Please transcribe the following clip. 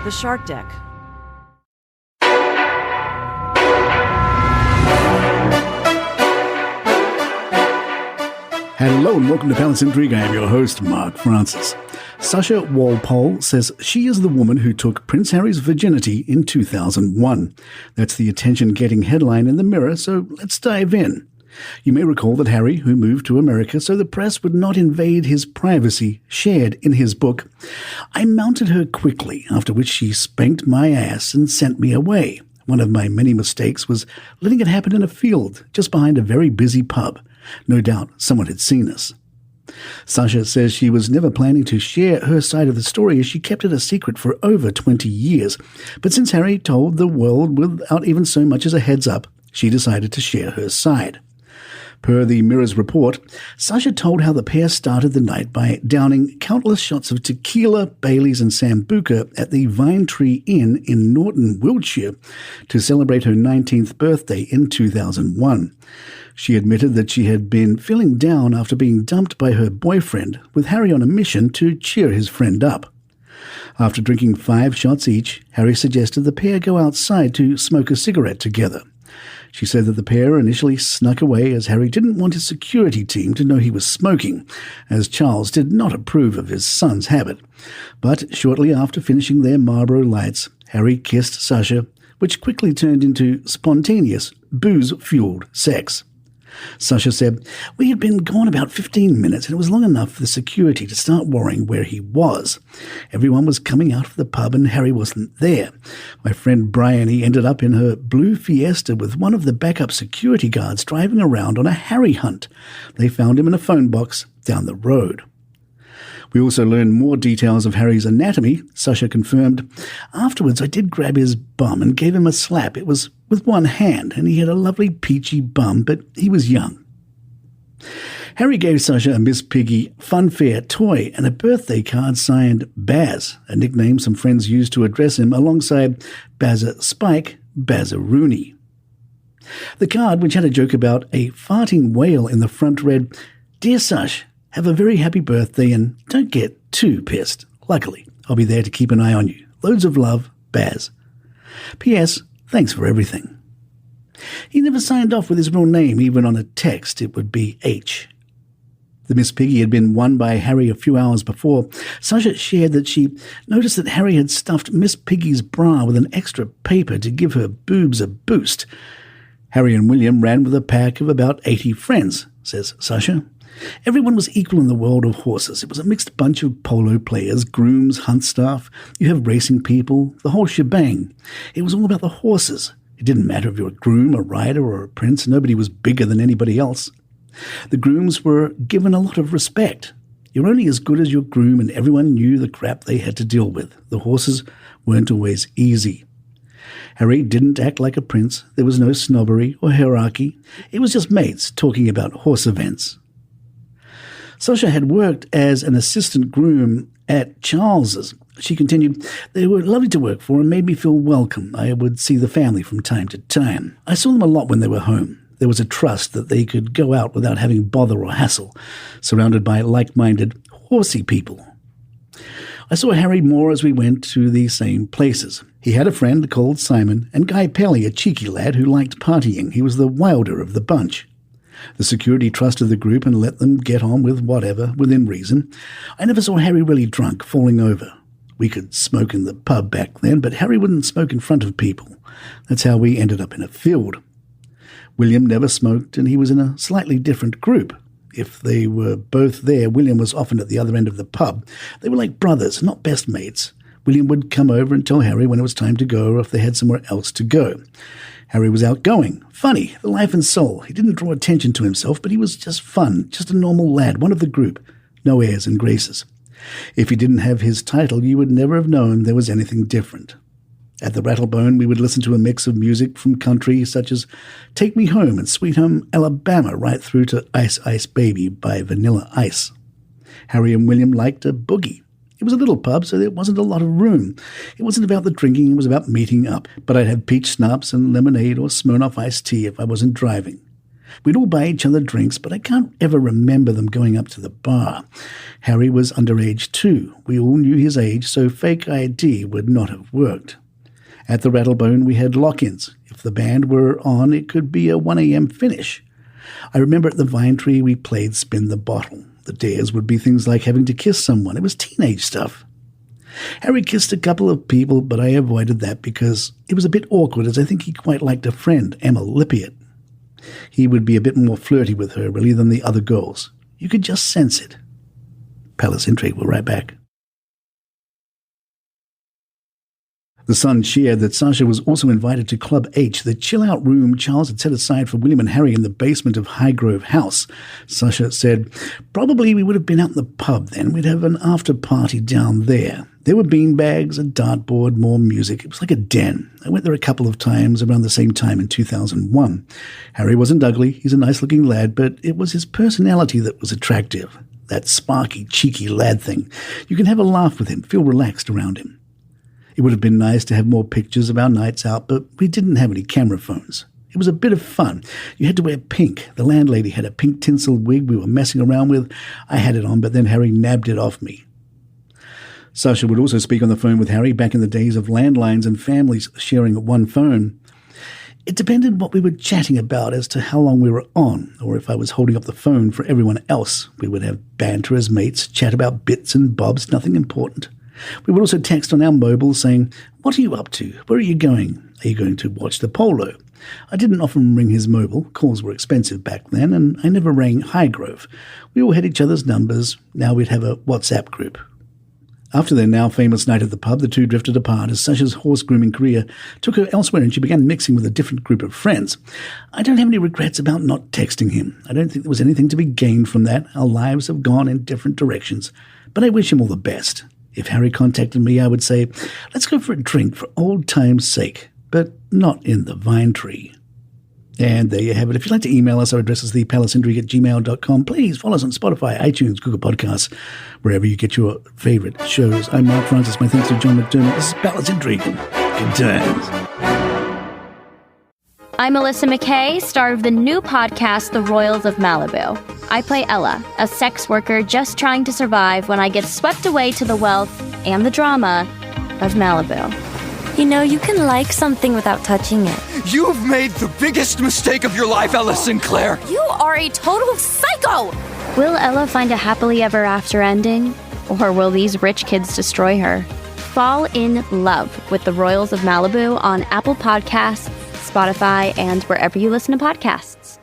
The Shark Deck. Hello and welcome to Palace Intrigue. I am your host, Mark Francis. Sasha Walpole says she is the woman who took Prince Harry's virginity in 2001. That's the attention-getting headline in the Mirror, so let's dive in. You may recall that Harry, who moved to America so the press would not invade his privacy, shared in his book, "I mounted her quickly, after which she spanked my ass and sent me away. One of my many mistakes was letting it happen in a field just behind a very busy pub. No doubt someone had seen us." Sasha says she was never planning to share her side of the story as she kept it a secret for over 20 years. But since Harry told the world without even so much as a heads up, she decided to share her side. Per the Mirror's report, Sasha told how the pair started the night by downing countless shots of tequila, Baileys and Sambuca at the Vine Tree Inn in Norton, Wiltshire, to celebrate her 19th birthday in 2001. She admitted that she had been feeling down after being dumped by her boyfriend, with Harry on a mission to cheer his friend up. After drinking 5 shots each, Harry suggested the pair go outside to smoke a cigarette together. She said that the pair initially snuck away as Harry didn't want his security team to know he was smoking, as Charles did not approve of his son's habit. But shortly after finishing their Marlboro Lights, Harry kissed Sasha, which quickly turned into spontaneous, booze-fueled sex. Sasha said, "We had been gone about 15 minutes, and it was long enough for the security to start worrying where he was. Everyone was coming out of the pub, and Harry wasn't there. My friend Bryony ended up in her blue Fiesta with one of the backup security guards driving around on a Harry hunt. They found him in a phone box down the road." We also learned more details of Harry's anatomy. Sasha confirmed, "Afterwards, I did grab his bum and gave him a slap. It was with one hand, and he had a lovely peachy bum, but he was young." Harry gave Sasha a Miss Piggy funfair toy and a birthday card signed Baz, a nickname some friends used to address him, alongside Bazza Spike, Bazza Rooney. The card, which had a joke about a farting whale in the front, read, "Dear Sash, have a very happy birthday and don't get too pissed. Luckily, I'll be there to keep an eye on you. Loads of love, Baz. P.S. Thanks for everything." He never signed off with his real name, even on a text. It would be H. The Miss Piggy had been won by Harry a few hours before. Sasha shared that she noticed that Harry had stuffed Miss Piggy's bra with an extra paper to give her boobs a boost. Harry and William ran with a pack of about 80 friends, says Sasha. Everyone was equal in the world of horses. It was a mixed bunch of polo players, grooms, hunt staff. You have racing people, the whole shebang. It was all about the horses. It didn't matter if you were a groom, a rider, or a prince. Nobody was bigger than anybody else. The grooms were given a lot of respect. You're only as good as your groom, and everyone knew the crap they had to deal with. The horses weren't always easy. Harry didn't act like a prince. There was no snobbery or hierarchy. It was just mates talking about horse events. Sasha had worked as an assistant groom at Charles's. She continued, "They were lovely to work for and made me feel welcome. I would see the family from time to time. I saw them a lot when they were home. There was a trust that they could go out without having bother or hassle, surrounded by like-minded, horsey people. I saw Harry more as we went to the same places. He had a friend called Simon, and Guy Pelly, a cheeky lad who liked partying. He was the wilder of the bunch. The security trusted the group and let them get on with whatever, within reason. I never saw Harry really drunk, falling over. We could smoke in the pub back then, but Harry wouldn't smoke in front of people. That's how we ended up in a field. William never smoked, and he was in a slightly different group. If they were both there, William was often at the other end of the pub. They were like brothers, not best mates. William would come over and tell Harry when it was time to go or if they had somewhere else to go. Harry was outgoing, funny, the life and soul. He didn't draw attention to himself, but he was just fun, just a normal lad, one of the group. No airs and graces. If he didn't have his title, you would never have known there was anything different. At the Rattlebone, we would listen to a mix of music from country such as Take Me Home and Sweet Home Alabama right through to Ice Ice Baby by Vanilla Ice. Harry and William liked a boogie. It was a little pub, so there wasn't a lot of room. It wasn't about the drinking, it was about meeting up. But I'd have peach schnapps and lemonade or Smirnoff iced tea if I wasn't driving. We'd all buy each other drinks, but I can't ever remember them going up to the bar. Harry was underage too. We all knew his age, so fake ID would not have worked. At the Rattlebone, we had lock-ins. If the band were on, it could be a 1 a.m. finish. I remember at the Vine Tree we played Spin the Bottle. The dares would be things like having to kiss someone. It was teenage stuff. Harry kissed a couple of people, but I avoided that because it was a bit awkward, as I think he quite liked a friend, Emma Lippiott. He would be a bit more flirty with her, really, than the other girls. You could just sense it. Palace Intrigue, we'll right back. The Sun shared that Sasha was also invited to Club H, the chill-out room Charles had set aside for William and Harry in the basement of Highgrove House. Sasha said, "Probably we would have been out in the pub then. We'd have an after-party down there. There were beanbags, a dartboard, more music. It was like a den. I went there a couple of times around the same time in 2001. Harry wasn't ugly. He's a nice-looking lad, but it was his personality that was attractive. That sparky, cheeky lad thing. You can have a laugh with him, feel relaxed around him. It would have been nice to have more pictures of our nights out, but we didn't have any camera phones. It was a bit of fun. You had to wear pink. The landlady had a pink tinsel wig we were messing around with. I had it on, but then Harry nabbed it off me." Sasha would also speak on the phone with Harry back in the days of landlines and families sharing one phone. It depended what we were chatting about as to how long we were on, or if I was holding up the phone for everyone else. We would have banter as mates, chat about bits and bobs, nothing important. We would also text on our mobiles saying, "What are you up to? Where are you going? Are you going to watch the polo?" I didn't often ring his mobile. Calls were expensive back then, and I never rang Highgrove. We all had each other's numbers. Now we'd have a WhatsApp group. After their now famous night at the pub, the two drifted apart as Sasha's horse grooming career took her elsewhere and she began mixing with a different group of friends. I don't have any regrets about not texting him. I don't think there was anything to be gained from that. Our lives have gone in different directions, but I wish him all the best. If Harry contacted me, I would say, "Let's go for a drink for old time's sake," but not in the Vine Tree. And there you have it. If you'd like to email us, our address is thepalacintrigue@gmail.com. Please follow us on Spotify, iTunes, Google Podcasts, wherever you get your favorite shows. I'm Mark Francis. My thanks to John McDermott. This is Palace Intrigue. Good times. I'm Melissa McKay, star of the new podcast, The Royals of Malibu. I play Ella, a sex worker just trying to survive when I get swept away to the wealth and the drama of Malibu. You know, you can like something without touching it. You've made the biggest mistake of your life, Ella Sinclair. You are a total psycho! Will Ella find a happily ever after ending? Or will these rich kids destroy her? Fall in love with The Royals of Malibu on Apple Podcasts, Spotify, and wherever you listen to podcasts.